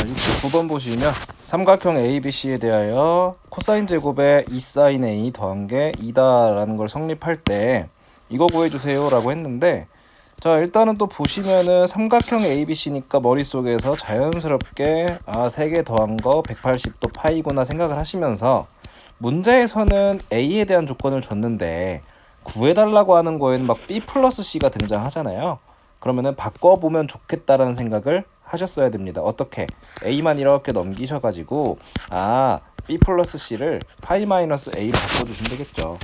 69번 보시면 삼각형 ABC에 대하여 코사인 제곱에 2sin A 더한 게 2다라는 걸 성립할 때 이거 구해주세요 라고 했는데, 자 일단은 또 보시면은 삼각형 ABC니까 머릿속에서 자연스럽게 3개 더한 거 180도 파이구나 생각을 하시면서, 문제에서는 A에 대한 조건을 줬는데 구해달라고 하는 거에는 막 B 플러스 C가 등장하잖아요. 그러면은 바꿔보면 좋겠다라는 생각을 하셨어야 됩니다. 어떻게? A만 이렇게 넘기셔가지고 B 플러스 C를 파이 마이너스 A로 바꿔주시면 되겠죠.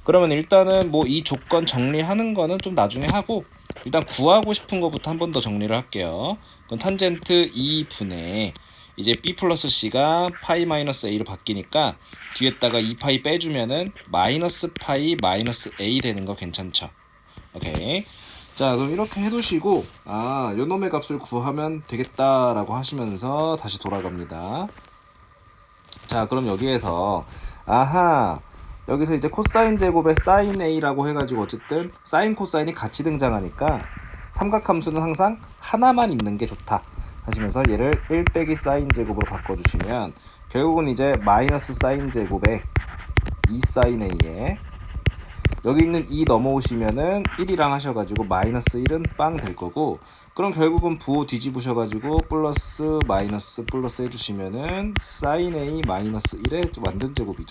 그러면 일단은 뭐 이 조건 정리하는 거는 좀 나중에 하고, 일단 구하고 싶은 거부터 한 번 더 정리를 할게요. 그럼 탄젠트 2분의 이제 B 플러스 C가 파이 마이너스 A로 바뀌니까 뒤에다가 2파이 빼주면은 마이너스 파이 마이너스 A 되는 거 괜찮죠? 오케이. 자 그럼 이렇게 해두시고 요놈의 값을 구하면 되겠다라고 하시면서 다시 돌아갑니다. 자 그럼 여기에서 여기서 이제 코사인 제곱에 사인 A라고 해가지고 어쨌든 사인 코사인이 같이 등장하니까 삼각함수는 항상 하나만 있는 게 좋다 하시면서 얘를 1 빼기 사인 제곱으로 바꿔주시면 결국은 이제 마이너스 사인 제곱에 2 사인 A에 여기 있는 2 넘어오시면은 1이랑 하셔가지고 마이너스 1은 빵 될 거고, 그럼 결국은 부호 뒤집으셔가지고 플러스 마이너스 플러스 해주시면은 사인 A 마이너스 1의 완전 제곱이죠.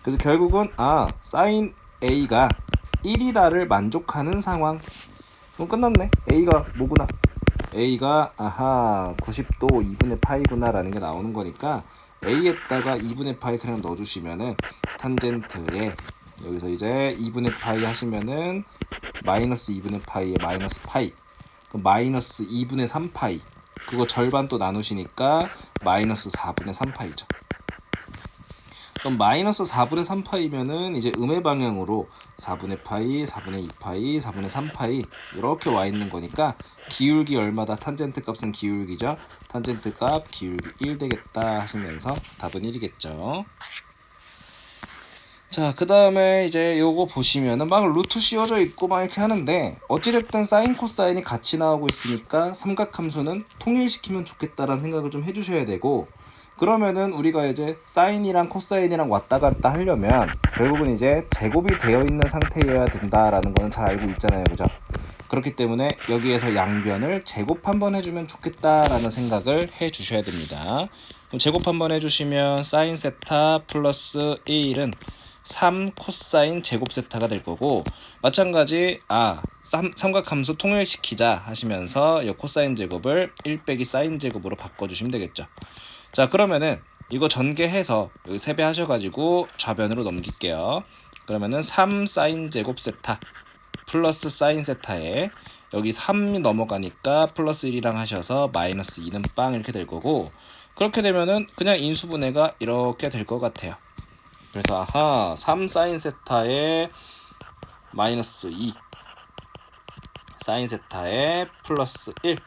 그래서 결국은 사인 A가 1이다를 만족하는 상황. 그럼 끝났네. A가 뭐구나? A가 90도 2분의 파이구나 라는 게 나오는 거니까 A에다가 2분의 파이 그냥 넣어주시면은 탄젠트에 여기서 이제 2분의 파이 하시면은 마이너스 2분의 파이에 마이너스 파이, 그럼 마이너스 2분의 3파이, 그거 절반 또 나누시니까 마이너스 4분의 3파이죠. 그럼 마이너스 4분의 3파이면은 이제 음의 방향으로 4분의 파이, 4분의 2파이, 4분의 3파이 이렇게 와 있는 거니까 기울기 얼마다? 탄젠트 값은 기울기죠. 탄젠트 값 기울기 1 되겠다 하시면서 답은 1이겠죠. 자, 그 다음에 이제 요거 보시면은 막 루트 씌워져 있고 막 이렇게 하는데, 어찌됐든 사인 코사인이 같이 나오고 있으니까 삼각함수는 통일시키면 좋겠다라는 생각을 좀 해주셔야 되고, 그러면은 우리가 이제 사인이랑 코사인이랑 왔다 갔다 하려면 결국은 이제 제곱이 되어 있는 상태여야 된다라는 거는 잘 알고 있잖아요, 그죠? 그렇기 때문에 여기에서 양변을 제곱 한번 해주면 좋겠다라는 생각을 해주셔야 됩니다. 그럼 제곱 한번 해주시면 사인 세타 플러스 1은 3 코사인 제곱 세타가 될 거고, 마찬가지 삼각함수 통일시키자 하시면서 이 코사인 제곱을 1 빼기 사인 제곱으로 바꿔주시면 되겠죠. 자 그러면은 이거 전개해서 여기 세배 하셔가지고 좌변으로 넘길게요. 그러면은 3 사인 제곱 세타 플러스 사인 세타에 여기 3이 넘어가니까 플러스 1이랑 하셔서 마이너스 2는 빵 이렇게 될 거고, 그렇게 되면은 그냥 인수분해가 이렇게 될 것 같아요. 그래서 3 사인 세타에 마이너스 2 사인 세타에 플러스 1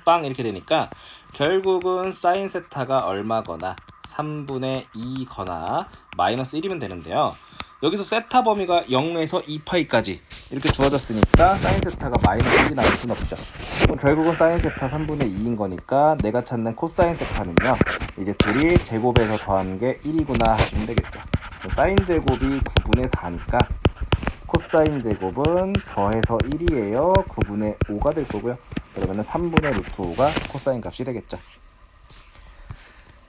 빵 이렇게 되니까 결국은 사인 세타가 얼마거나 3분의 2거나 마이너스 1이면 되는데요. 여기서 세타 범위가 0에서 2파이까지 이렇게 주어졌으니까 사인 세타가 마이너스 1이 나올 수는 없죠. 그럼 결국은 사인 세타 3분의 2인 거니까 내가 찾는 코사인 세타는요, 이제 둘이 제곱해서 더하는 게 1이구나 하시면 되겠죠. 사인 제곱이 9분의 4니까 코사인 제곱은 더해서 1이에요. 9분의 5가 될 거고요. 그러면 3분의 루트 5가 코사인 값이 되겠죠.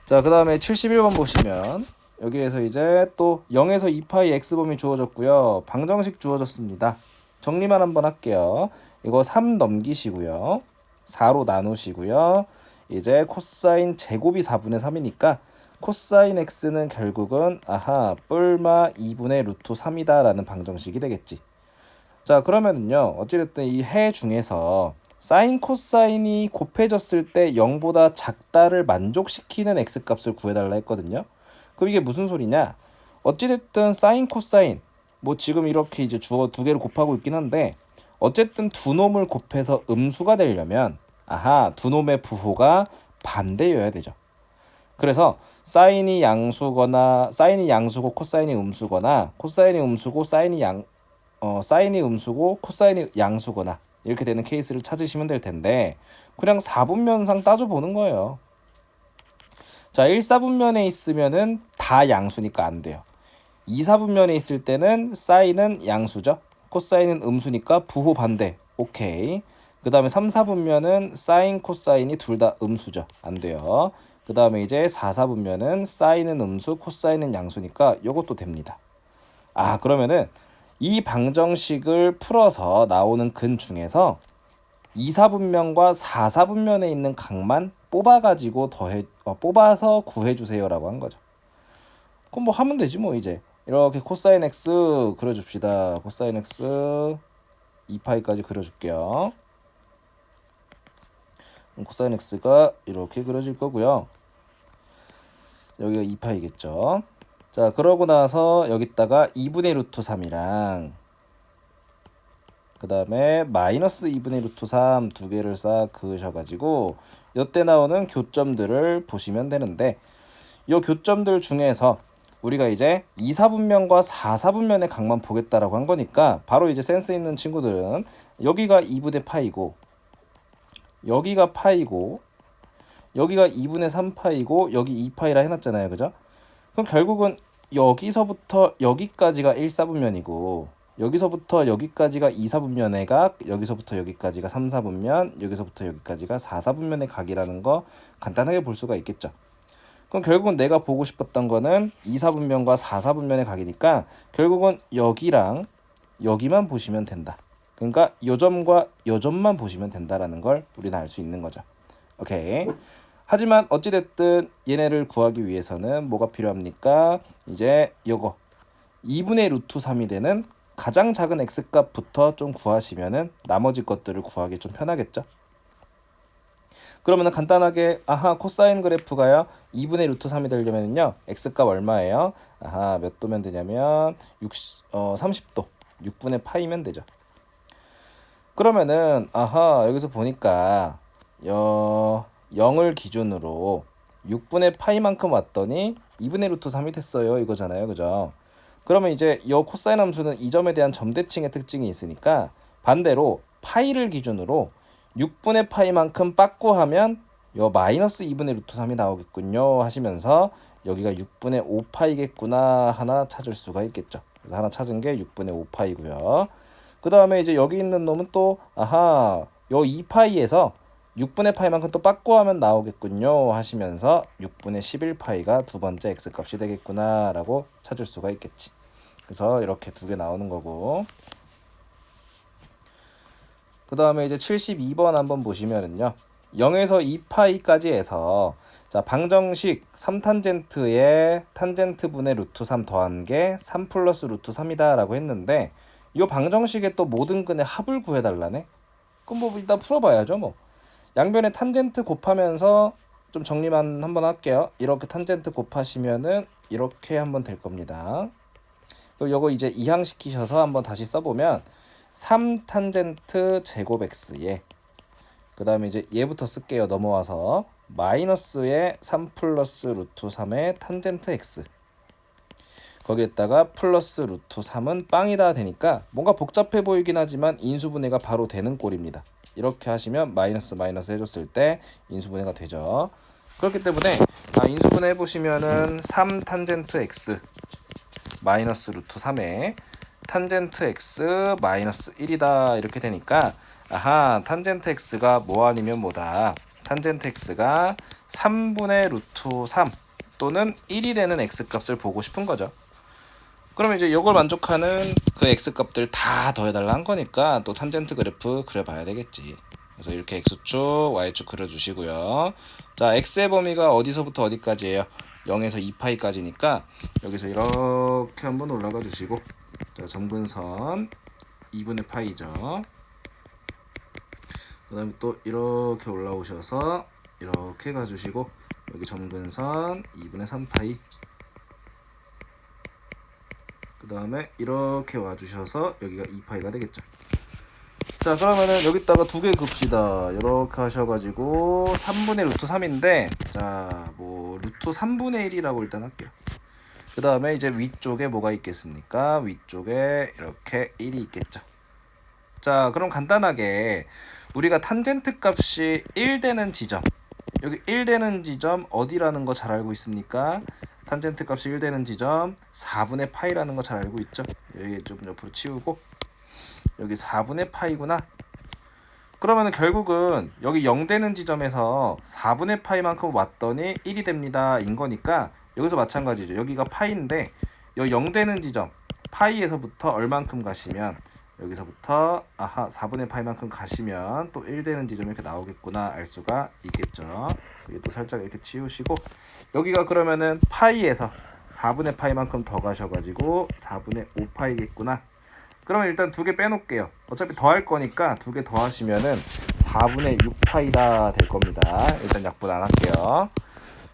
자, 그 다음에 71번 보시면 여기에서 이제 또 0에서 2파이 x범위 주어졌고요. 방정식 주어졌습니다. 정리만 한번 할게요. 이거 3 넘기시고요. 4로 나누시고요. 이제 코사인 제곱이 4분의 3이니까 코사인 x는 결국은 뿔마 2분의 루트 3이다 라는 방정식이 되겠지. 자 그러면은요, 어찌됐든 이 해 중에서 사인 코사인이 곱해졌을 때 0보다 작다를 만족시키는 x값을 구해달라 했거든요. 그럼 이게 무슨 소리냐? 어찌됐든 사인 코사인 뭐 지금 이렇게 이제 주어 두 개를 곱하고 있긴 한데, 어쨌든 두 놈을 곱해서 음수가 되려면 두 놈의 부호가 반대여야 되죠. 그래서 사인이 양수고 코사인이 음수거나 코사인이 음수고 사인이 음수고 코사인이 양수거나 이렇게 되는 케이스를 찾으시면 될 텐데, 그냥 4분면상 따져보는 거예요. 자, 1사분면에 있으면은 다 양수니까 안 돼요. 2사분면에 있을 때는 사인은 양수죠. 코사인은 음수니까 부호 반대. 오케이. 그 다음에 3사분면은 사인, 코사인이 둘 다 음수죠. 안 돼요. 그 다음에 이제 4사분면은 사인은 음수, 코사인은 양수니까 요것도 됩니다. 아, 그러면은 이 방정식을 풀어서 나오는 근 중에서 2사분면과 4사분면에 있는 각만 뽑아가지고 뽑아서 구해주세요라고 한 거죠. 그럼 뭐 하면 되지 뭐 이제. 이렇게 코사인 x 그려줍시다. 코사인 x 2파이까지 그려줄게요. 코사인 x가 이렇게 그려질 거고요. 여기가 2파이겠죠. 자, 그러고 나서 여기다가 2분의 루트 3이랑 그 다음에 마이너스 2분의 루트 3 두 개를 싹 그으셔가지고 이때 나오는 교점들을 보시면 되는데 이 교점들 중에서 우리가 이제 2사분면과 4사분면의 각만 보겠다라고 한 거니까 바로 이제 센스 있는 친구들은 여기가 2분의 파이고 여기가 파이고 여기가 2분의 3파이고 여기 2파이라 해놨잖아요. 그죠? 그럼 결국은 여기서부터 여기까지가 1사분면이고 여기서부터 여기까지가 2사분면의 각, 여기서부터 여기까지가 3사분면, 여기서부터 여기까지가 4사분면의 각이라는 거 간단하게 볼 수가 있겠죠. 그럼 결국은 내가 보고 싶었던 거는 2사분면과 4사분면의 각이니까 결국은 여기랑 여기만 보시면 된다. 그러니까 요 점과 요 점만 보시면 된다라는 걸 우리는 알 수 있는 거죠. 오케이. 하지만 어찌됐든 얘네를 구하기 위해서는 뭐가 필요합니까? 이제 요거 2분의 루트 3이 되는 가장 작은 x값부터 좀 구하시면은 나머지 것들을 구하기 좀 편하겠죠. 그러면은 간단하게 코사인 그래프가요 2분의 루트 3이 되려면요 x값 얼마예요? 몇 도면 되냐면 30도 6분의 파이면 되죠. 그러면은 여기서 보니까 0을 기준으로 6분의 파이만큼 왔더니 2분의 루트 3이 됐어요 이거잖아요. 그죠? 그러면 이제 이 코사인 함수는 이 점에 대한 점대칭의 특징이 있으니까 반대로 파이를 기준으로 6분의 파이만큼 빠꾸하면 요 마이너스 2분의 루트 3이 나오겠군요 하시면서 여기가 6분의 5파이겠구나 하나 찾을 수가 있겠죠. 그래서 하나 찾은 게 6분의 5파이고요. 그 다음에 이제 여기 있는 놈은 또 요 2파이에서 6분의 파이만큼 또 빠꾸하면 나오겠군요 하시면서 6분의 11파이가 두 번째 x값이 되겠구나 라고 찾을 수가 있겠지. 그래서 이렇게 두 개 나오는 거고 그 다음에 이제 72번 한번 보시면은요 0에서 2파이까지 해서 자 방정식 3탄젠트의 탄젠트 분의 루트 3 더한 게 3 플러스 루트 3이다 라고 했는데 이 방정식의 또 모든 근의 합을 구해달라네. 그럼 뭐 일단 풀어봐야죠. 뭐 양변에 탄젠트 곱하면서 좀 정리만 한번 할게요. 이렇게 탄젠트 곱하시면은 이렇게 한번 될 겁니다. 그리고 요거 이제 이항시키셔서 한번 다시 써보면 3탄젠트 제곱 x에 그 다음에 이제 얘부터 쓸게요. 넘어와서 마이너스의 3 플러스 루트 3의 탄젠트 x 거기에다가 플러스 루트 3은 빵이다 되니까 뭔가 복잡해 보이긴 하지만 인수분해가 바로 되는 꼴입니다. 이렇게 하시면 마이너스 마이너스 해줬을 때 인수분해가 되죠. 그렇기 때문에 인수분해 해보시면은 3 탄젠트 x 마이너스 루트 3에 탄젠트 x 마이너스 1이다 이렇게 되니까 탄젠트 x가 뭐 아니면 뭐다. 탄젠트 x가 3분의 루트 3 또는 1이 되는 x값을 보고 싶은 거죠. 그러면 이제 이걸 만족하는 그 x값들 다 더해달라 한 거니까 또 탄젠트 그래프 그려봐야 되겠지. 그래서 이렇게 x축, y축 그려주시고요. 자, x의 범위가 어디서부터 어디까지예요? 0에서 2파이까지니까 여기서 이렇게 한번 올라가 주시고 자, 점근선 2분의 파이죠. 그 다음에 또 이렇게 올라오셔서 이렇게 가주시고 여기 점근선 2분의 3파이 그 다음에 이렇게 와주셔서 여기가 2파이가 되겠죠. 자, 그러면은 여기다가 두 개 긋읍시다. 이렇게 하셔가지고 3분의 루트 3인데 자, 뭐 루트 3분의 1이라고 일단 할게요. 그 다음에 이제 위쪽에 뭐가 있겠습니까? 위쪽에 이렇게 1이 있겠죠. 자, 그럼 간단하게 우리가 탄젠트 값이 1 되는 지점 여기 1 되는 지점 어디라는 거 잘 알고 있습니까? 탄젠트 값이 1 되는 지점 4분의 파이라는 거 잘 알고 있죠? 여기 좀 옆으로 치우고 여기 4분의 파이구나. 그러면 결국은 여기 0 되는 지점에서 4분의 파이만큼 왔더니 1이 됩니다 인 거니까 여기서 마찬가지죠. 여기가 파이인데 여 0 되는 지점 파이에서부터 얼만큼 가시면 여기서부터 4분의 파이만큼 가시면 또 1 되는 지점이 이렇게 나오겠구나 알 수가 있겠죠. 여기 또 살짝 이렇게 치우시고 여기가 그러면은 파이에서 4분의 파이만큼 더 가셔가지고 4분의 5파이겠구나. 그러면 일단 두 개 빼놓을게요. 어차피 더할 거니까 두 개 더하시면은 4분의 6파이가 될 겁니다. 일단 약분 안 할게요.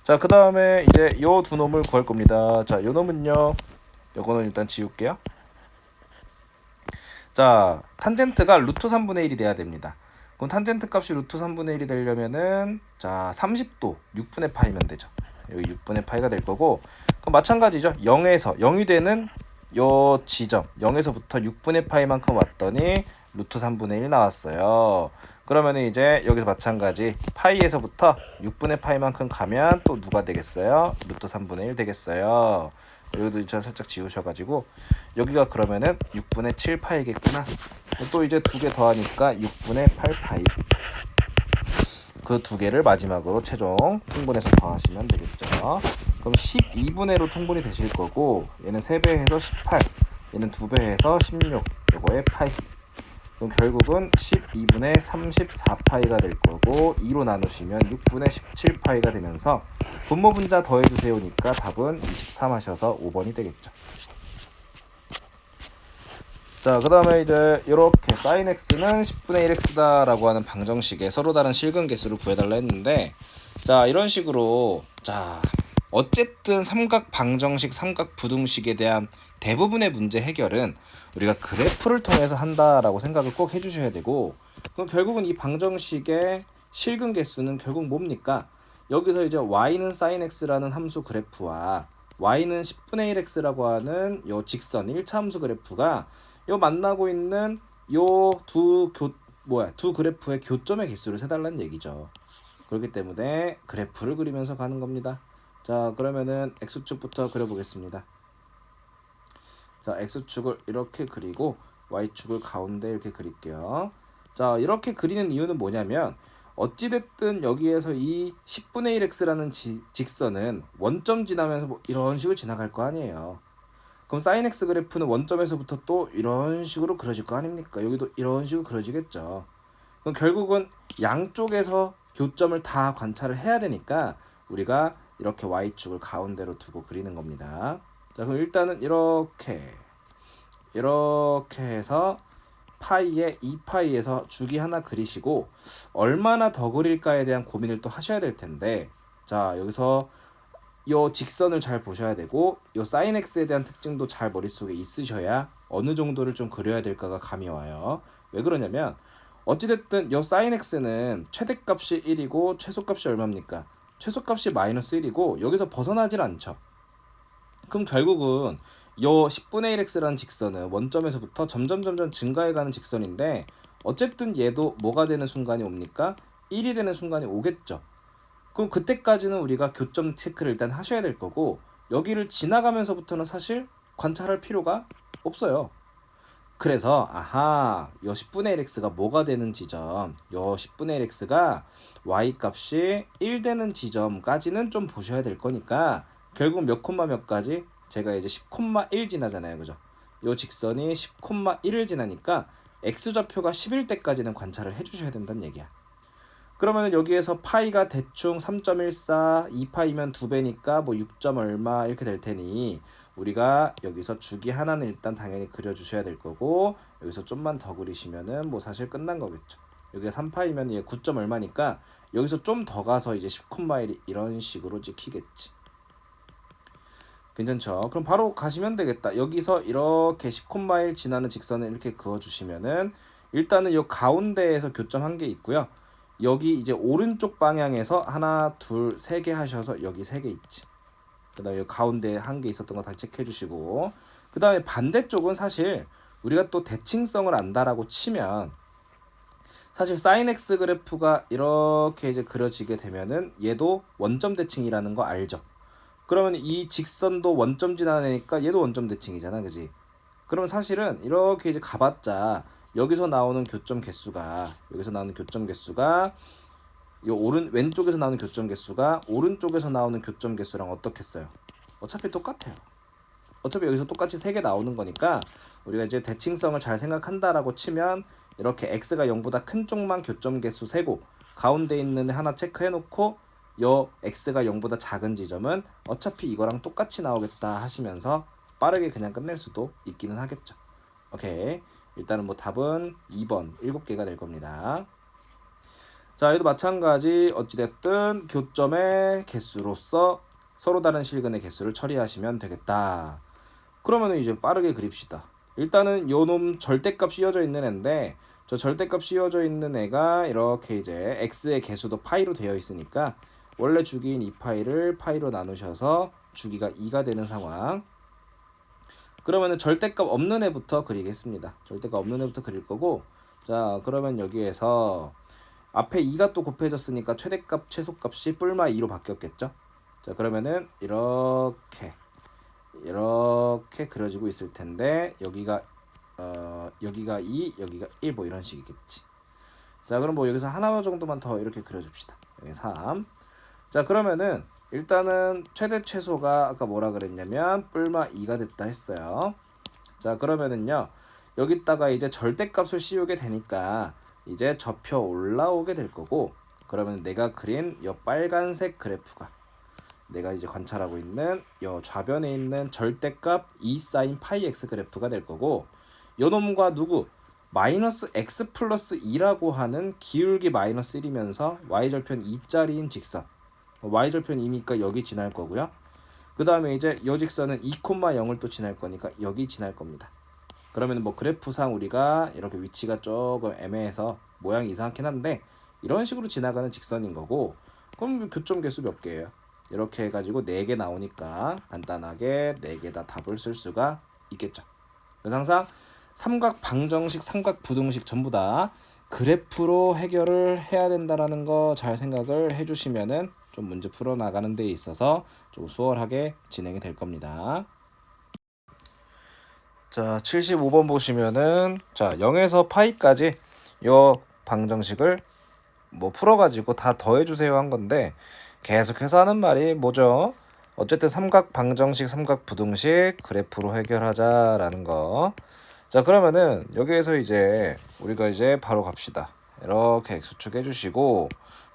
자, 그 다음에 이제 요 두 놈을 구할 겁니다. 자, 요 놈은요. 요거는 일단 지울게요. 자, 탄젠트가 루트 3분의 1이 돼야 됩니다. 그럼 탄젠트 값이 루트 3분의 1이 되려면은 자, 30도 6분의 파이면 되죠. 여기 6분의 파이가 될 거고 그럼 마찬가지죠. 0에서 0이 되는 요 지점 0에서부터 6분의 파이만큼 왔더니 루트 3분의 1 나왔어요. 그러면 이제 여기서 마찬가지 파이에서부터 6분의 파이만큼 가면 또 누가 되겠어요? 루트 3분의 1 되겠어요. 여기도 이제 살짝 지우셔가지고 여기가 그러면은 6분의 7파이겠구나. 또 이제 두 개 더하니까 6분의 8파이. 그 두 개를 마지막으로 최종 통분해서 더하시면 되겠죠. 그럼 12분의 1로 통분이 되실 거고 얘는 3배 해서 18, 얘는 2배 해서 16, 요거의 파이. 그럼 결국은 12분의 34파이가 될 거고 2로 나누시면 6분의 17파이가 되면서 분모 분자 더해주세요니까 답은 23 하셔서 5번이 되겠죠. 자, 그 다음에 이제 이렇게 sin x는 10분의 1x다 라고 하는 방정식에 서로 다른 실근 개수를 구해달라 했는데 자, 이런 식으로 자 어쨌든 삼각 방정식, 삼각 부등식에 대한 대부분의 문제 해결은 우리가 그래프를 통해서 한다라고 생각을 꼭 해주셔야 되고 그럼 결국은 이 방정식의 실근 개수는 결국 뭡니까? 여기서 이제 y는 sin x라는 함수 그래프와 y는 10분의 1x라고 하는 요 직선 1차 함수 그래프가 요 만나고 있는 요 두 그래프의 교점의 개수를 세달라는 얘기죠. 그렇기 때문에 그래프를 그리면서 가는 겁니다. 자, 그러면은 x축부터 그려보겠습니다. 자, x축을 이렇게 그리고 y축을 가운데 이렇게 그릴게요. 자, 이렇게 그리는 이유는 뭐냐면 어찌됐든 여기에서 이 10분의 1x라는 직선은 원점 지나면서 뭐 이런 식으로 지나갈 거 아니에요. 그럼 sin x 그래프는 원점에서부터 또 이런 식으로 그려질 거 아닙니까? 여기도 이런 식으로 그려지겠죠. 그럼 결국은 양쪽에서 교점을 다 관찰을 해야 되니까 우리가 이렇게 y축을 가운데로 두고 그리는 겁니다. 자, 그럼 일단은 이렇게 해서 파이에 2파이에서 주기 하나 그리시고 얼마나 더 그릴까에 대한 고민을 또 하셔야 될 텐데 자, 여기서 요 직선을 잘 보셔야 되고 요 sin x에 대한 특징도 잘 머릿속에 있으셔야 어느 정도를 좀 그려야 될까가 감이 와요. 왜 그러냐면 어찌됐든 요 sin x는 최대값이 1이고 최소값이 얼마입니까? 최소값이 마이너스 1이고 여기서 벗어나질 않죠. 그럼 결국은 요 10분의 1x라는 직선은 원점에서부터 점점 증가해가는 직선인데 어쨌든 얘도 뭐가 되는 순간이 옵니까? 1이 되는 순간이 오겠죠. 그럼 그때까지는 우리가 교점 체크를 일단 하셔야 될 거고 여기를 지나가면서부터는 사실 관찰할 필요가 없어요. 그래서 요 10분의 1x가 뭐가 되는 지점, 요 10분의 1x가 y 값이 1 되는 지점까지는 좀 보셔야 될 거니까 결국 몇 콤마 몇까지? 제가 이제 10,1 지나잖아요. 그죠? 요 직선이 10,1을 지나니까 x좌표가 10일 때까지는 관찰을 해주셔야 된다는 얘기야. 그러면 여기에서 파이가 대충 3.14, 2파이면 2배니까 뭐 6. 얼마 이렇게 될 테니 우리가 여기서 주기 하나는 일단 당연히 그려주셔야 될 거고 여기서 좀만 더 그리시면은 뭐 사실 끝난 거겠죠. 여기가 3파이면 얘 9. 얼마니까 여기서 좀 더 가서 이제 10,1이 이런 식으로 찍히겠지. 괜찮죠? 그럼 바로 가시면 되겠다. 여기서 이렇게 10,1 지나는 직선을 이렇게 그어주시면은 일단은 이 가운데에서 교점 한 개 있고요. 여기 이제 오른쪽 방향에서 하나, 둘, 세 개 하셔서 여기 세 개 있지. 그 다음에 여기 가운데 한 개 있었던 거 다 체크해 주시고 그 다음에 반대쪽은 사실 우리가 또 대칭성을 안다라고 치면 사실 사인 x 그래프가 이렇게 이제 그려지게 되면은 얘도 원점 대칭이라는 거 알죠? 그러면 이 직선도 원점 지나니까 얘도 원점 대칭이잖아, 그지? 그러면 사실은 이렇게 이제 가봤자 여기서 나오는 교점 개수가 이 왼쪽에서 나오는 교점 개수가 오른쪽에서 나오는 교점 개수랑 어떻겠어요? 어차피 똑같아요. 어차피 여기서 똑같이 3개 나오는 거니까 우리가 이제 대칭성을 잘 생각한다라고 치면 이렇게 x가 0보다 큰 쪽만 교점 개수 세고 가운데 있는 애 하나 체크해 놓고 요 x가 0보다 작은 지점은 어차피 이거랑 똑같이 나오겠다 하시면서 빠르게 그냥 끝낼 수도 있기는 하겠죠. 오케이. 일단은 뭐 답은 2번 7개가 될 겁니다. 자, 얘도 마찬가지 어찌됐든 교점의 개수로서 서로 다른 실근의 개수를 처리하시면 되겠다. 그러면 이제 빠르게 그립시다. 일단은 요 놈 절대값 씌워져 있는 애인데 저 절대값 씌워져 있는 애가 이렇게 이제 x의 개수도 파이로 되어 있으니까 원래 주기인 2파이를 파이로 나누셔서 주기가 2가 되는 상황. 그러면은 절대값 없는 애부터 그리겠습니다. 절대값 없는 애부터 그릴 거고, 자 그러면 여기에서 앞에 2가 또 곱해졌으니까 최대값 최소값이 뿔마 2로 바뀌었겠죠. 자 그러면은 이렇게 그려지고 있을 텐데 여기가 2, 여기가 1 뭐 이런 식이겠지. 자 그럼 뭐 여기서 하나 정도만 더 이렇게 그려줍시다. 여기 3. 자 그러면은 일단은 최대 최소가 아까 뭐라 그랬냐면 뿔마 2가 됐다 했어요. 자 그러면은요 여기다가 이제 절대값을 씌우게 되니까 이제 접혀 올라오게 될 거고, 그러면 내가 그린 이 빨간색 그래프가 내가 이제 관찰하고 있는 요 좌변에 있는 절대값 2 사인 파이 x 그래프가 될 거고, 요 놈과 누구 마이너스 x 플러스 2라고 하는 기울기 마이너스 1이면서 y절편 2짜리인 직선, y절편 2니까 여기 지날 거고요. 그 다음에 이제 요 직선은 2,0을 또 지날 거니까 여기 지날 겁니다. 그러면 뭐 그래프상 우리가 이렇게 위치가 조금 애매해서 모양이 이상하긴 한데 이런 식으로 지나가는 직선인 거고, 그럼 교점 개수 몇 개예요? 이렇게 해가지고 4개 나오니까 간단하게 4개 다 답을 쓸 수가 있겠죠. 그래서 항상 삼각 방정식, 삼각 부등식 전부 다 그래프로 해결을 해야 된다라는 거 잘 생각을 해주시면은 좀 문제 풀어나가는 데 있어서 좀 수월하게 진행이 될 겁니다. 자, 75번 보시면은 자 0에서 파이까지 요 방정식을 뭐 풀어가지고 다 더해주세요 한 건데 계속해서 하는 말이 뭐죠? 어쨌든 삼각 방정식, 삼각 부등식 그래프로 해결하자라는 거. 자 그러면은 여기에서 이제 우리가 이제 바로 갑시다. 이렇게 x축 해주시고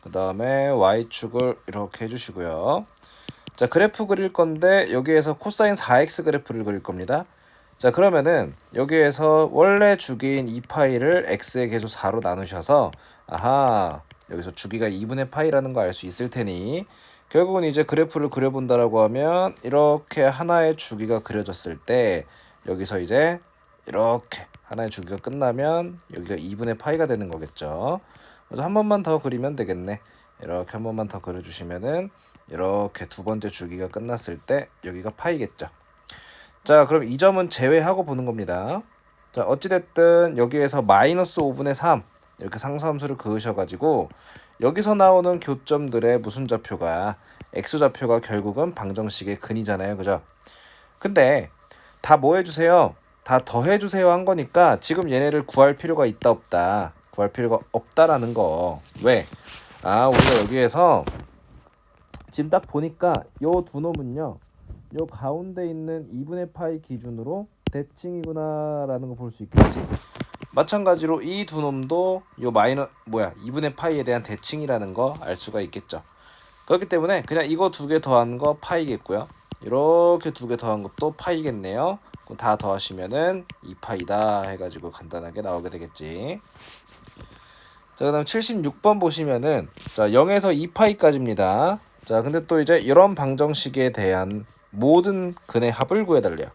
그 다음에 y축을 이렇게 해주시고요. 자 그래프 그릴 건데 여기에서 코사인 4x 그래프를 그릴 겁니다. 자 그러면은 여기에서 원래 주기인 2파이를 x의 개수 4로 나누셔서 아하 여기서 주기가 2분의 파이라는 거 알 수 있을 테니 결국은 이제 그래프를 그려본다라고 하면 이렇게 하나의 주기가 그려졌을 때 여기서 이제 이렇게 하나의 주기가 끝나면 여기가 2분의 파이가 되는 거겠죠. 그래서 한 번만 더 그리면 되겠네. 이렇게 한 번만 더 그려주시면은 이렇게 두 번째 주기가 끝났을 때 여기가 파이겠죠. 자 그럼 이 점은 제외하고 보는 겁니다. 자 어찌됐든 여기에서 마이너스 5분의 3 이렇게 상수함수를 그으셔가지고 여기서 나오는 교점들의 무슨 좌표가 x좌표가 결국은 방정식의 근이잖아요, 그죠? 근데 다 뭐 해주세요? 다 더해주세요 한 거니까 지금 얘네를 구할 필요가 있다 없다, 구할 필요가 없다라는 거. 왜? 우리가 여기에서 지금 딱 보니까 요 두 놈은요 요 가운데 있는 2분의 파이 기준으로 대칭이구나 라는 거 볼 수 있겠지. 마찬가지로 이 두 놈도 요 2분의 파이에 대한 대칭이라는 거 알 수가 있겠죠. 그렇기 때문에 그냥 이거 두 개 더한 거 파이겠고요. 이렇게 두 개 더한 것도 파이겠네요. 그럼 다 더하시면은 2파이다 해가지고 간단하게 나오게 되겠지. 자 그 다음 76번 보시면은 자 0에서 2파이까지입니다. 자 근데 또 이제 이런 방정식에 대한 모든 근의 합을 구해달래요.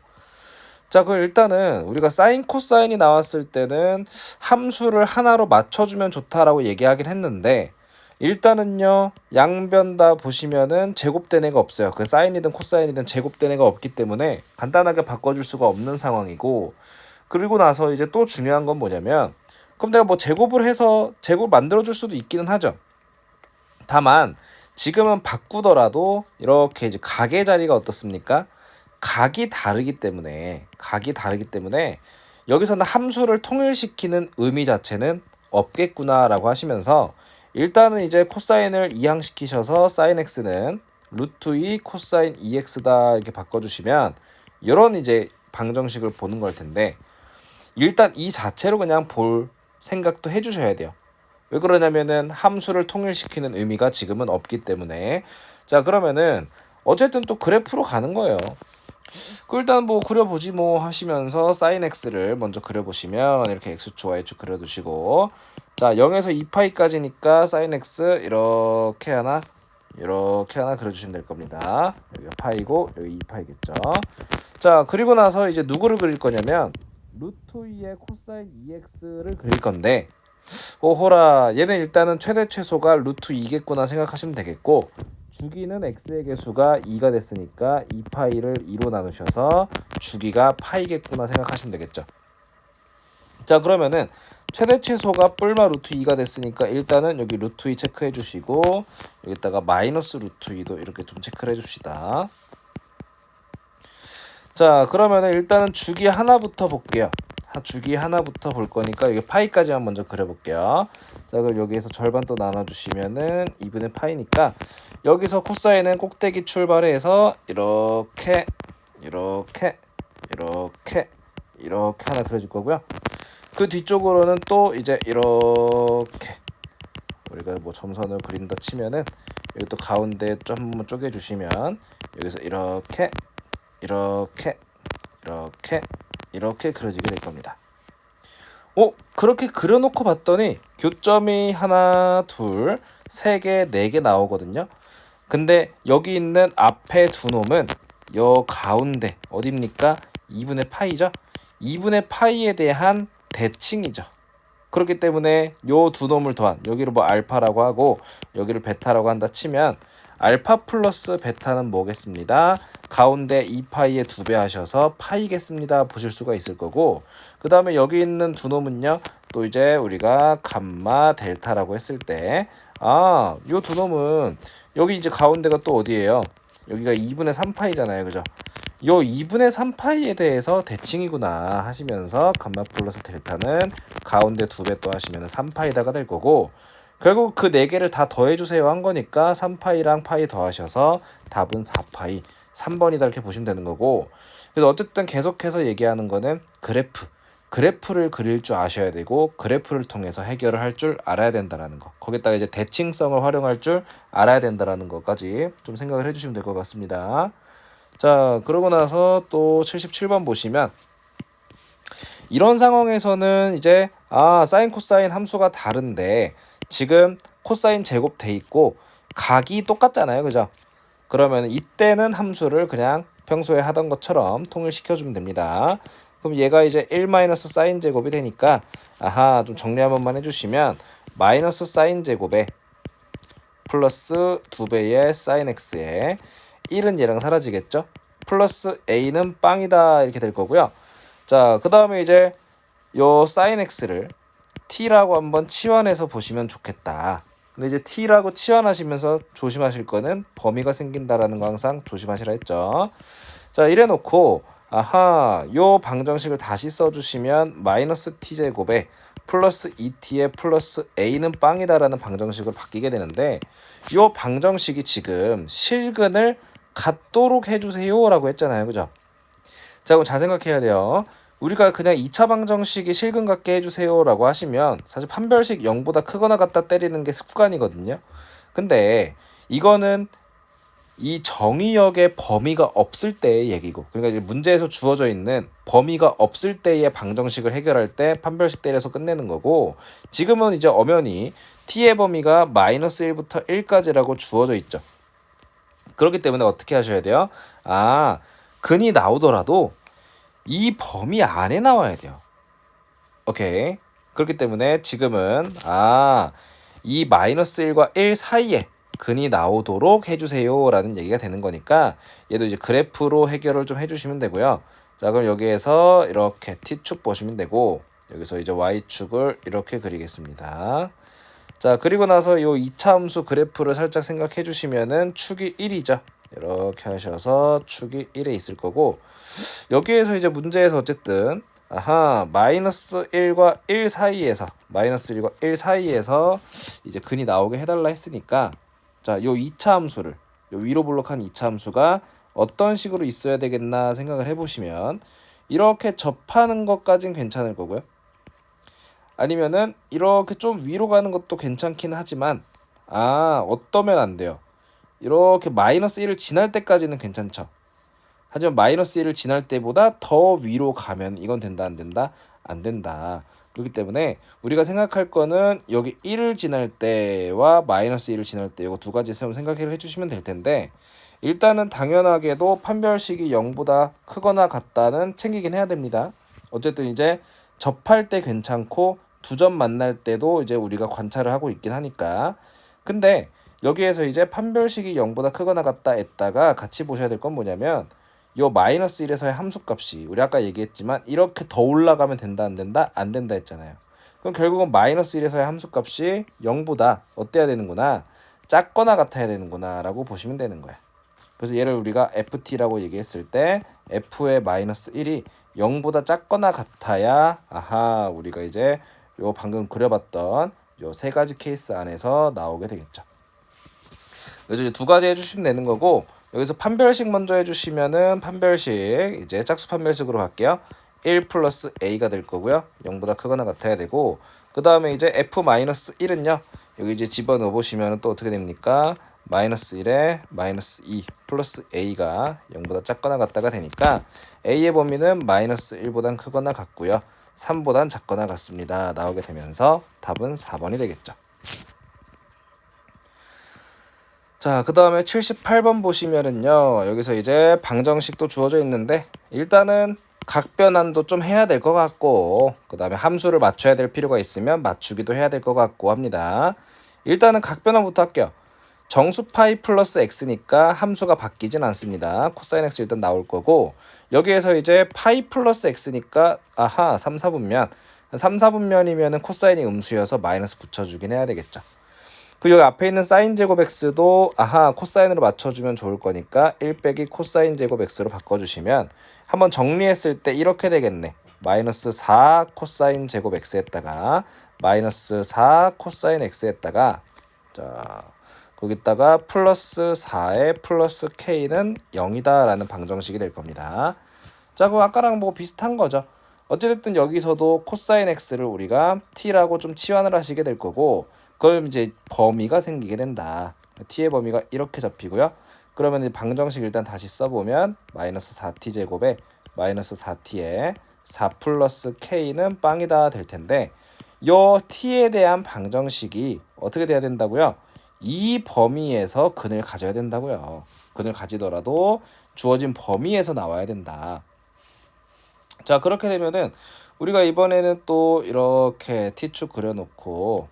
자 그럼 일단은 우리가 사인 코사인이 나왔을 때는 함수를 하나로 맞춰주면 좋다라고 얘기하긴 했는데 일단은요 양변 다 보시면은 제곱된 애가 없어요. 그 사인이든 코사인이든 제곱된 애가 없기 때문에 간단하게 바꿔줄 수가 없는 상황이고, 그리고 나서 이제 또 중요한 건 뭐냐면 그럼 내가 뭐 제곱을 해서 제곱 만들어 줄 수도 있기는 하죠. 다만 지금은 바꾸더라도 이렇게 이제 각의 자리가 어떻습니까? 각이 다르기 때문에 여기서는 함수를 통일시키는 의미 자체는 없겠구나라고 하시면서 일단은 이제 코사인을 이항시키셔서 사인 x는 루트 2 코사인 2x다 이렇게 바꿔주시면 이런 이제 방정식을 보는 걸 텐데 일단 이 자체로 그냥 볼 생각도 해주셔야 돼요. 왜 그러냐면은 함수를 통일시키는 의미가 지금은 없기 때문에. 자, 그러면은 어쨌든 또 그래프로 가는 거예요. 그 일단 뭐 그려보지 뭐 하시면서 사인 x를 먼저 그려보시면 이렇게 x축 y축 그려두시고, 자 0에서 2파이까지니까 사인 x 이렇게 하나 그려주시면 될 겁니다. 여기가 파이고 여기 2파이겠죠. 자, 그리고 나서 이제 누구를 그릴 거냐면 루트 2의 코사인 2x를 그릴 건데, 오호라, 얘는 일단은 최대 최소가 루트 2겠구나 생각하시면 되겠고, 주기는 x의 개수가 2가 됐으니까 2파이를 2로 나누셔서 주기가 파이겠구나 생각하시면 되겠죠. 자, 그러면은 최대 최소가 뿔마 루트 2가 됐으니까 일단은 여기 루트 2 체크해 주시고, 여기다가 마이너스 루트 2도 이렇게 좀 체크를 해 줍시다. 자, 그러면은 일단은 주기 하나부터 볼게요. 주기 하나부터 볼 거니까 여기 파이까지만 먼저 그려볼게요. 자, 그럼 여기에서 절반 또 나눠주시면은 2분의 파이니까 여기서 코사인은 꼭대기 출발해서 이렇게 하나 그려줄 거고요. 그 뒤쪽으로는 또 이제 이렇게 우리가 뭐 점선을 그린다 치면은 여기 또 가운데 좀 한번 쪼개주시면 여기서 이렇게 그려지게 될 겁니다. 그렇게 그려놓고 봤더니 교점이 하나, 둘, 세 개, 네 개 나오거든요. 근데 여기 있는 앞에 두 놈은 요 가운데 어딥니까? 2분의 파이죠. 2분의 파이에 대한 대칭이죠. 그렇기 때문에 요 두 놈을 더한, 여기를 뭐 알파라고 하고 여기를 베타라고 한다 치면 알파 플러스 베타는 뭐겠습니다? 가운데 2파이의 2배 하셔서 파이겠습니다. 보실 수가 있을 거고, 그 다음에 여기 있는 두 놈은요, 또 이제 우리가 감마 델타라고 했을 때, 요 두 놈은 여기 이제 가운데가 또 어디예요? 여기가 2분의 3파이잖아요. 그죠? 요 2분의 3파이에 대해서 대칭이구나 하시면서 감마 플러스 델타는 가운데 2배 또 하시면 3파이다가 될 거고, 결국 그 4개를 다 더해주세요 한 거니까 3파이랑 파이 더하셔서 답은 4파이 3번이다 이렇게 보시면 되는 거고, 그래서 어쨌든 계속해서 얘기하는 거는 그래프를 그릴 줄 아셔야 되고 그래프를 통해서 해결을 할 줄 알아야 된다라는 거, 거기다가 이제 대칭성을 활용할 줄 알아야 된다라는 것까지 좀 생각을 해주시면 될 것 같습니다. 자, 그러고 나서 또 77번 보시면 이런 상황에서는 이제 사인 코사인 함수가 다른데 지금 코사인 제곱 돼 있고 각이 똑같잖아요. 그죠? 그러면 이때는 함수를 그냥 평소에 하던 것처럼 통일시켜주면 됩니다. 그럼 얘가 이제 1 마이너스 사인 제곱이 되니까 좀 정리 한 번만 해주시면 마이너스 사인 제곱에 플러스 2배의 사인 x에 1은 얘랑 사라지겠죠? 플러스 a는 빵이다 이렇게 될 거고요. 자, 그 다음에 이제 요 사인 x를 t라고 한번 치환해서 보시면 좋겠다. 근데 이제 t라고 치환하시면서 조심하실 거는 범위가 생긴다라는 거 항상 조심하시라 했죠. 자, 이래 놓고 요 방정식을 다시 써주시면 마이너스 t제곱에 플러스 2t에 플러스 a는 빵이다라는 방정식으로 바뀌게 되는데, 요 방정식이 지금 실근을 갖도록 해주세요 라고 했잖아요. 그죠? 자, 그럼 잘 생각해야 돼요. 우리가 그냥 2차 방정식이 실근 같게 해주세요 라고 하시면 사실 판별식 0보다 크거나 같다 때리는 게 습관이거든요. 근데 이거는 이 정의역의 범위가 없을 때의 얘기고, 그러니까 이제 문제에서 주어져 있는 범위가 없을 때의 방정식을 해결할 때 판별식 때려서 끝내는 거고, 지금은 이제 엄연히 t의 범위가 마이너스 1부터 1까지라고 주어져 있죠. 그렇기 때문에 어떻게 하셔야 돼요? 근이 나오더라도 이 범위 안에 나와야 돼요. 오케이. 그렇기 때문에 지금은 이 마이너스 1과 1 사이에 근이 나오도록 해주세요 라는 얘기가 되는 거니까 얘도 이제 그래프로 해결을 좀 해주시면 되고요. 자, 그럼 여기에서 이렇게 t축 보시면 되고, 여기서 이제 y축을 이렇게 그리겠습니다. 자, 그리고 나서 요 2차 함수 그래프를 살짝 생각해 주시면은 축이 1이죠. 이렇게 하셔서 축이 1에 있을 거고, 여기에서 이제 문제에서 어쨌든 마이너스 1과 1 사이에서 이제 근이 나오게 해달라 했으니까, 자, 요 2차 함수를, 요 위로 블록한 2차 함수가 어떤 식으로 있어야 되겠나 생각을 해보시면, 이렇게 접하는 것까진 괜찮을 거고요. 아니면은 이렇게 좀 위로 가는 것도 괜찮긴 하지만, 어떠면 안 돼요. 이렇게 마이너스 1을 지날 때까지는 괜찮죠. 하지만 마이너스 1을 지날 때보다 더 위로 가면 이건 된다 안 된다? 안 된다. 그렇기 때문에 우리가 생각할 거는 여기 1을 지날 때와 마이너스 1을 지날 때 이거 두 가지 생각을 해주시면 될 텐데, 일단은 당연하게도 판별식이 0보다 크거나 같다는 챙기긴 해야 됩니다. 어쨌든 이제 접할 때 괜찮고 두 점 만날 때도 이제 우리가 관찰을 하고 있긴 하니까. 근데 여기에서 이제 판별식이 0보다 크거나 같다 했다가 같이 보셔야 될 건 뭐냐면, 요 마이너스 1에서의 함수값이 우리 아까 얘기했지만 이렇게 더 올라가면 된다 안 된다? 안 된다 했잖아요. 그럼 결국은 마이너스 1에서의 함수값이 0보다 어때야 되는구나? 작거나 같아야 되는구나 라고 보시면 되는 거야. 그래서 얘를 우리가 ft라고 얘기했을 때 f의 마이너스 1이 0보다 작거나 같아야 우리가 이제 요 방금 그려봤던 요 세 가지 케이스 안에서 나오게 되겠죠. 그래서 이제 두 가지 해주시면 되는 거고, 여기서 판별식 먼저 해주시면은 판별식 이제 짝수 판별식으로 갈게요. 1 플러스 a가 될 거고요. 0보다 크거나 같아야 되고, 그 다음에 이제 f-1은요. 여기 이제 집어넣어 보시면 또 어떻게 됩니까? 마이너스 1에 마이너스 2 플러스 a가 0보다 작거나 같다가 되니까 a의 범위는 마이너스 1보단 크거나 같고요. 3보단 작거나 같습니다. 나오게 되면서 답은 4번이 되겠죠. 자, 그 다음에 78번 보시면은요, 여기서 이제 방정식도 주어져 있는데, 일단은 각변환도 좀 해야 될 것 같고, 그 다음에 함수를 맞춰야 될 필요가 있으면 맞추기도 해야 될 것 같고 합니다. 일단은 각변환부터 할게요. 정수 파이 플러스 x니까 함수가 바뀌진 않습니다. 코사인 x 일단 나올 거고, 여기에서 이제 파이 플러스 x니까 3, 4분면 3, 4분면이면은 코사인이 음수여서 마이너스 붙여주긴 해야 되겠죠. 그 여기 앞에 있는 사인 제곱 x도 코사인으로 맞춰주면 좋을 거니까 1 빼기 코사인 제곱 x로 바꿔주시면 한번 정리했을 때 이렇게 되겠네. 마이너스 4 코사인 제곱 x 했다가 마이너스 4 코사인 x 했다가, 자, 거기다가 플러스 4에 플러스 k는 0이다 라는 방정식이 될 겁니다. 자, 그럼 아까랑 뭐 비슷한 거죠. 어찌됐든 여기서도 코사인 x를 우리가 t라고 좀 치환을 하시게 될 거고, 그럼 이제 범위가 생기게 된다. t의 범위가 이렇게 잡히고요. 그러면 이 방정식 일단 다시 써보면 마이너스 4t 제곱에 마이너스 4t에 4 플러스 k는 빵이다 될 텐데, 요 t에 대한 방정식이 어떻게 돼야 된다고요? 이 범위에서 근을 가져야 된다고요. 근을 가지더라도 주어진 범위에서 나와야 된다. 자, 그렇게 되면은 우리가 이번에는 또 이렇게 t축 그려놓고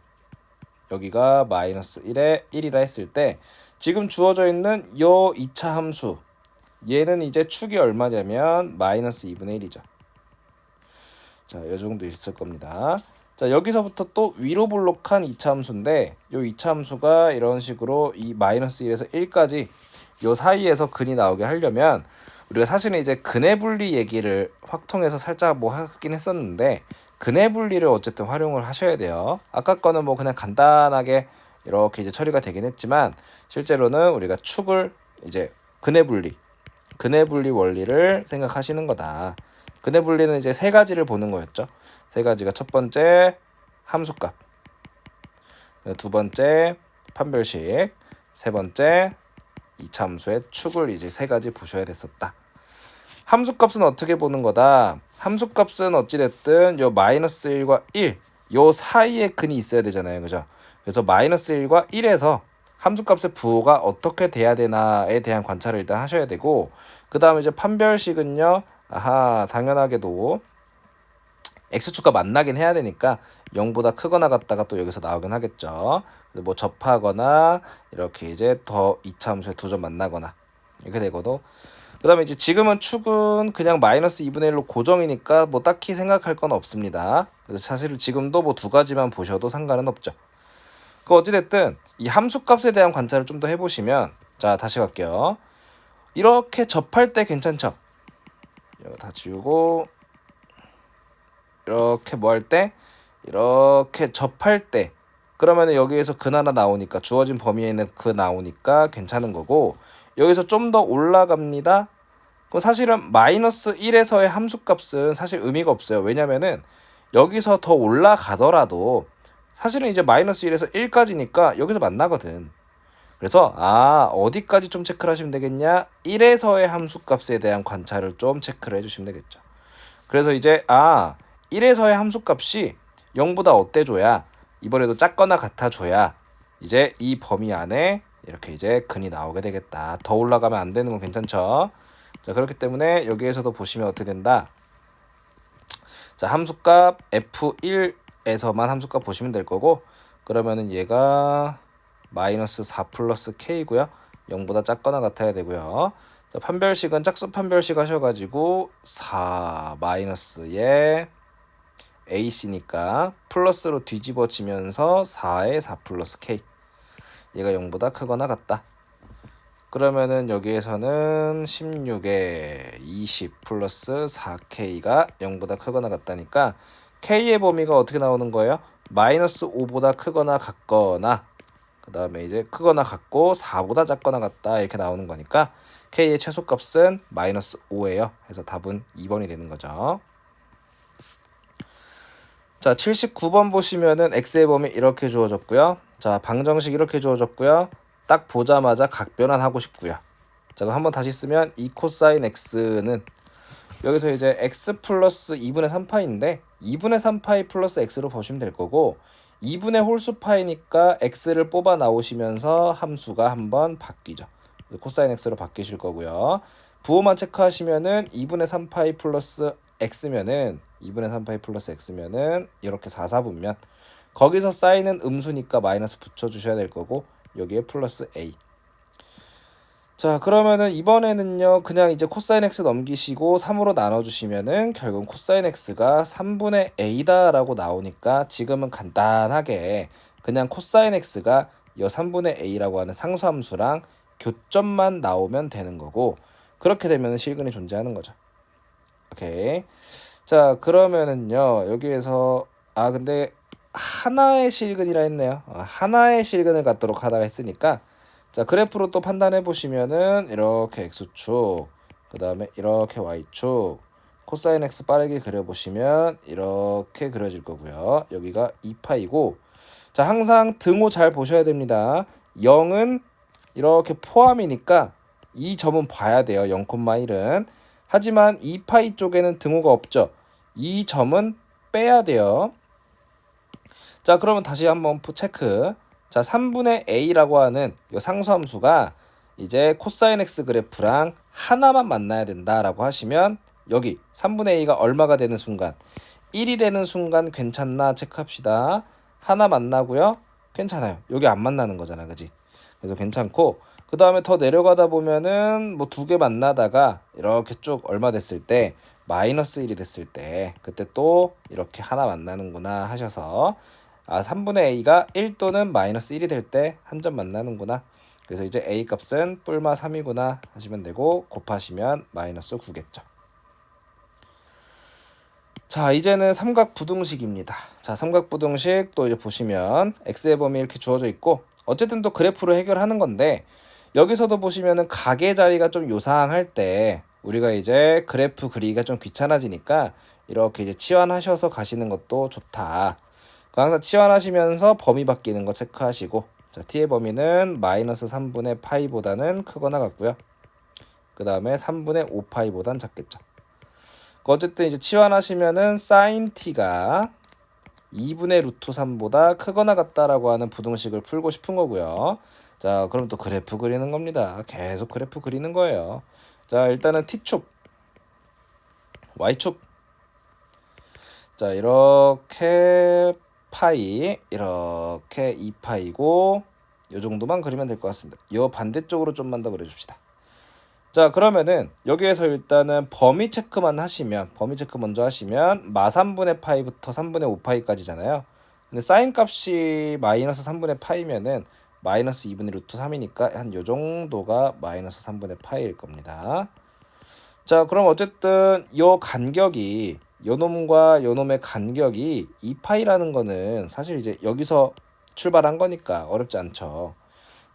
여기가 마이너스 1에 1이라 했을 때 지금 주어져 있는 요 2차 함수, 얘는 이제 축이 얼마냐면 마이너스 2분의 1이죠. 자, 요 정도 있을 겁니다. 자, 여기서부터 또 위로 블록한 2차 함수인데, 요 2차 함수가 이런 식으로 이 마이너스 1에서 1까지 요 사이에서 근이 나오게 하려면 우리가 사실은 이제 근의 분리 얘기를 확통해서 살짝 뭐 하긴 했었는데, 근의 분리를 어쨌든 활용을 하셔야 돼요. 아까 거는 뭐 그냥 간단하게 이렇게 이제 처리가 되긴 했지만, 실제로는 우리가 축을 이제 근의 분리 원리를 생각하시는 거다. 근의 분리는 이제 세 가지를 보는 거였죠. 세 가지가 첫 번째 함수값, 두 번째 판별식, 세 번째 이차 함수의 축을 이제 세 가지 보셔야 됐었다. 함수값은 어떻게 보는 거다? 함수값은 어찌됐든 요 마이너스 1과 1, 요 사이에 근이 있어야 되잖아요. 그죠? 그래서 마이너스 1과 1에서 함수값의 부호가 어떻게 돼야 되나에 대한 관찰을 일단 하셔야 되고, 그 다음에 이제 판별식은요, 당연하게도 x축과 만나긴 해야 되니까 0보다 크거나 같다가 또 여기서 나오긴 하겠죠. 뭐 접하거나 이렇게 이제 더 2차 함수에 두 점 만나거나 이렇게 되거든. 그 다음에 이제 지금은 축은 그냥 마이너스 2분의 1로 고정이니까 뭐 딱히 생각할 건 없습니다. 그래서 사실 지금도 뭐 두 가지만 보셔도 상관은 없죠. 그 어찌됐든 이 함수값에 대한 관찰을 좀 더 해보시면, 자 다시 갈게요. 이렇게 접할 때 괜찮죠? 이거 다 지우고, 이렇게 뭐 할 때, 이렇게 접할 때, 그러면 여기에서 근 하나 나오니까, 주어진 범위에 있는 그 나오니까 괜찮은 거고, 여기서 좀 더 올라갑니다. 그럼 사실은 마이너스 1에서의 함수값은 사실 의미가 없어요. 왜냐면은 여기서 더 올라가더라도 사실은 이제 마이너스 1에서 1까지니까 여기서 만나거든. 그래서 어디까지 좀 체크를 하시면 되겠냐? 1에서의 함수값에 대한 관찰을 좀 체크를 해주시면 되겠죠. 그래서 이제 1에서의 함수값이 0보다 어때줘야, 이번에도 작거나 같아줘야 이제 이 범위 안에 이렇게 이제 근이 나오게 되겠다. 더 올라가면 안 되는 건 괜찮죠? 자, 그렇기 때문에 여기에서도 보시면 어떻게 된다? 자, 함수값 F1에서만 함수값 보시면 될 거고, 그러면은 얘가 마이너스 4 플러스 K고요. 0보다 작거나 같아야 되고요. 자, 판별식은 짝수 판별식 하셔가지고 4 마이너스에 AC니까 플러스로 뒤집어지면서 4에 4 플러스 K. 얘가 0보다 크거나 같다. 그러면은 여기에서는 16에 20 플러스 4K가 0보다 크거나 같다니까 K의 범위가 어떻게 나오는 거예요? 마이너스 5보다 크거나 같거나, 그 다음에 이제 크거나 같고 4보다 작거나 같다, 이렇게 나오는 거니까 K의 최소값은 마이너스 5예요. 그래서 답은 2번이 되는 거죠. 자, 79번 보시면은 X의 범위 이렇게 주어졌고요. 자, 방정식 이렇게 주어졌고요. 딱 보자마자 각변환하고 싶고요. 자, 그럼 한번 다시 쓰면 이 코사인 X는 여기서 이제 X 플러스 2분의 3파인데 2분의 3파이 플러스 X로 보시면 될 거고, 2분의 홀수파이니까 X를 뽑아 나오시면서 함수가 한번 바뀌죠. 코사인 X로 바뀌실 거고요. 부호만 체크하시면은 2분의 3파이 플러스 X면은 2분의 3파이 플러스 X면은 이렇게 4, 4분면 거기서 사인은 음수니까 마이너스 붙여주셔야 될 거고, 여기에 플러스 A. 자, 그러면은 이번에는요 그냥 이제 코사인 X 넘기시고 3으로 나눠주시면은 결국 코사인 X가 3분의 A다 라고 나오니까 지금은 간단하게 그냥 코사인 X가 이 3분의 A라고 하는 상수함수랑 교점만 나오면 되는 거고, 그렇게 되면 실근이 존재하는 거죠. 오케이. 자, 그러면은요 여기에서 근데 하나의 실근이라 했네요. 하나의 실근을 갖도록 하다가 했으니까, 자, 그래프로 또 판단해 보시면은 이렇게 x축, 그 다음에 이렇게 y축, 코사인 x 빠르게 그려보시면 이렇게 그려질 거고요. 여기가 2파이고, 자, 항상 등호 잘 보셔야 됩니다. 0은 이렇게 포함이니까 이 점은 봐야 돼요. 0,1은. 하지만 2파이 쪽에는 등호가 없죠. 이 점은 빼야 돼요. 자, 그러면 다시 한번 체크. 자, 3분의 A라고 하는 이 상수함수가 이제 코사인 X 그래프랑 하나만 만나야 된다라고 하시면, 여기 3분의 A가 얼마가 되는 순간, 1이 되는 순간 괜찮나 체크합시다. 하나 만나고요. 괜찮아요. 여기 안 만나는 거잖아, 그지? 그래서 괜찮고, 그 다음에 더 내려가다 보면은 뭐 두 개 만나다가 이렇게 쭉 얼마 됐을 때, 마이너스 1이 됐을 때, 그때 또 이렇게 하나 만나는구나 하셔서 3분의 A가 1 또는 마이너스 1이 될 때 한 점 만나는구나. 그래서 이제 A 값은 뿔마 3이구나 하시면 되고, 곱하시면 마이너스 9겠죠. 자, 이제는 삼각부등식입니다. 자, 삼각부등식 또 이제 보시면 X의 범위 이렇게 주어져 있고, 어쨌든 또 그래프로 해결하는 건데, 여기서도 보시면은 각의 자리가 좀 요상할 때 우리가 이제 그래프 그리기가 좀 귀찮아지니까 이렇게 이제 치환하셔서 가시는 것도 좋다. 항상 치환하시면서 범위 바뀌는 거 체크하시고, 자, t의 범위는 마이너스 3분의 파이보다는 크거나 같고요. 그 다음에 3분의 5파이보단 작겠죠. 어쨌든 이제 치환하시면은 sin t가 2분의 루트 3보다 크거나 같다라고 하는 부등식을 풀고 싶은 거고요. 자, 그럼 또 그래프 그리는 겁니다. 계속 그래프 그리는 거예요. 자, 일단은 t축, y축. 자, 이렇게 파이, 이렇게 2파이고 요 정도만 그리면 될 것 같습니다. 요 반대쪽으로 좀만 더 그려줍시다. 자, 그러면은 여기에서 일단은 범위 체크만 하시면, 범위 체크 먼저 하시면 마3분의 파이부터 3분의 5파이까지잖아요. 근데 사인 값이 마이너스 3분의 파이면은 마이너스 2분의 루트 3이니까 한 요 정도가 마이너스 3분의 파이일 겁니다. 자, 그럼 어쨌든 요 간격이, 요 놈과 요 놈의 간격이 2파이라는 거는 사실 이제 여기서 출발한 거니까 어렵지 않죠.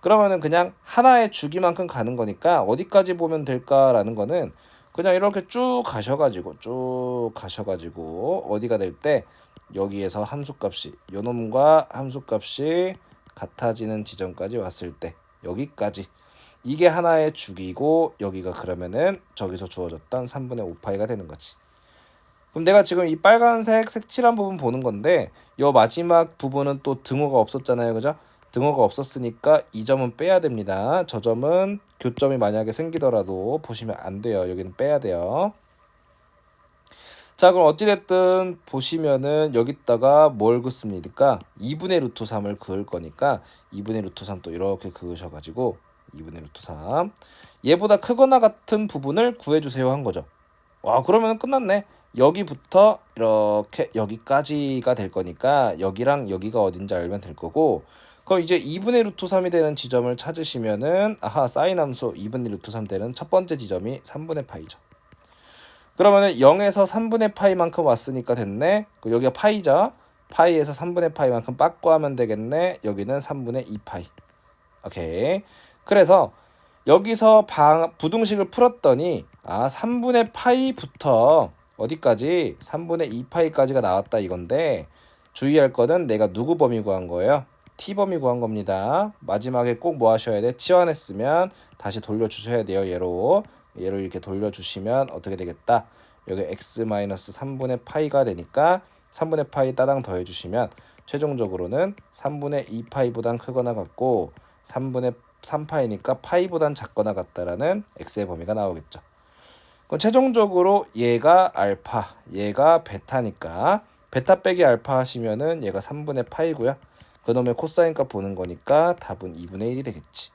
그러면은 그냥 하나의 주기만큼 가는 거니까 어디까지 보면 될까라는 거는 그냥 이렇게 쭉 가셔가지고 어디가 될 때 여기에서 함수값이, 요 놈과 함수값이 같아지는 지점까지 왔을 때 여기까지, 이게 하나의 주기고 여기가 그러면은 저기서 주어졌던 3분의 5파이가 되는 거지. 그럼 내가 지금 이 빨간색 색칠한 부분 보는 건데 요 마지막 부분은 또 등호가 없었잖아요, 그죠? 등호가 없었으니까 이 점은 빼야 됩니다. 저 점은 교점이 만약에 생기더라도 보시면 안 돼요. 여기는 빼야 돼요. 자, 그럼 어찌됐든 보시면은 여기다가 뭘 긋습니까? 2분의 루트 3을 그을 거니까 2분의 루트 3 또 이렇게 그으셔가지고 2분의 루트 3 얘보다 크거나 같은 부분을 구해주세요 한 거죠. 와, 그러면 끝났네. 여기부터 이렇게 여기까지가 될 거니까 여기랑 여기가 어딘지 알면 될 거고, 그럼 이제 2분의 루트 3이 되는 지점을 찾으시면은 아하, 사인 함수 2분의 루트 3 되는 첫 번째 지점이 3분의 파이죠. 그러면은 0에서 3분의 파이만큼 왔으니까 됐네. 여기가 파이죠. 파이에서 3분의 파이만큼 빠꾸 하면 되겠네. 여기는 3분의 2파이. 오케이. 그래서 여기서 부등식을 풀었더니 3분의 파이부터 어디까지? 3분의 2파이까지가 나왔다 이건데, 주의할 거는 내가 누구 범위 구한 거예요? t 범위 구한 겁니다. 마지막에 꼭 뭐 하셔야 돼? 치환했으면 다시 돌려주셔야 돼요. 얘로 이렇게 돌려주시면 어떻게 되겠다? 여기 x-3분의 파이가 되니까 3분의 파이 따당 더해주시면 최종적으로는 3분의 2파이보단 크거나 같고 3분의 3파이니까 파이보단 작거나 같다라는 x의 범위가 나오겠죠. 그럼 최종적으로 얘가 알파, 얘가 베타니까 베타 빼기 알파 하시면은 얘가 3분의 파이고요. 그놈의 코사인 값 보는 거니까 답은 2분의 1이 되겠지.